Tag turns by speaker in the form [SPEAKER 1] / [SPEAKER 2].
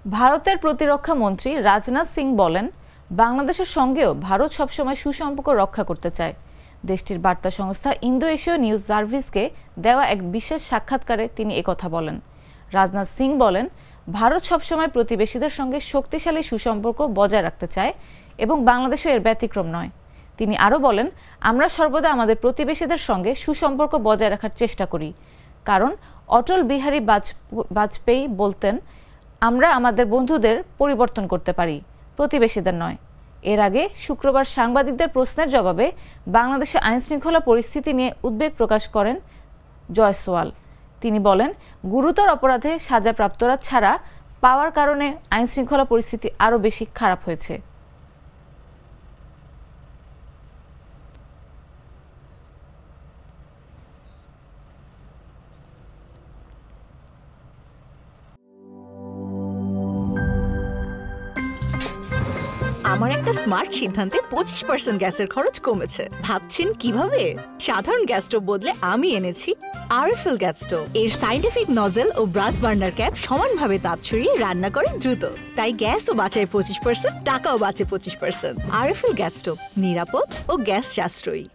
[SPEAKER 1] ভারতের প্রতিরক্ষা মন্ত্রী রাজনাথ সিং বলেন, বাংলাদেশের সঙ্গেও ভারত সবসময় সুসম্পর্ক রক্ষা করতে চায়। দেশটির বার্তা সংস্থা ইন্দো এশীয় নিউজ সার্ভিসকে দেওয়া এক বিশেষ সাক্ষাৎকারে তিনি একথা বলেন। রাজনাথ সিং বলেন, ভারত সবসময় প্রতিবেশীদের সঙ্গে শক্তিশালী সুসম্পর্ক বজায় রাখতে চায় এবং বাংলাদেশও এর ব্যতিক্রম নয়। তিনি আরও বলেন, আমরা সর্বদা আমাদের প্রতিবেশীদের সঙ্গে সুসম্পর্ক বজায় রাখার চেষ্টা করি, কারণ অটল বিহারী বাজপেয়ী বলতেন, আমরা আমাদের বন্ধুদের পরিবর্তন করতে পারি, প্রতিবেশীদের নয়। এর আগে শুক্রবার সাংবাদিকদের প্রশ্নের জবাবে বাংলাদেশে আইনশৃঙ্খলা পরিস্থিতি নিয়ে উদ্বেগ প্রকাশ করেন জয়সওয়াল। তিনি বলেন, গুরুতর অপরাধে সাজাপ্রাপ্তরা ছাড়া পাওয়ার কারণে আইনশৃঙ্খলা পরিস্থিতি আরও বেশি খারাপ হয়েছে।
[SPEAKER 2] আমার একটা স্মার্ট সিদ্ধান্তে 25% গ্যাসের খরচ কমেছে। ভাবছেন কিভাবে? সাধারণ গ্যাস স্টোভ বদলে আমি এনেছি আরএফএল গ্যাস স্টোভ। এর সাইন্টিফিক নজল ও ব্রাস বার্নার ক্যাপ সমানভাবে তাপ ছড়িয়ে রান্না করে দ্রুত, তাই গ্যাসও বাঁচায় 25%, টাকাও বাঁচে 25%। আরএফএল গ্যাস স্টোভ নিরাপদ ও গ্যাস সাশ্রয়ী।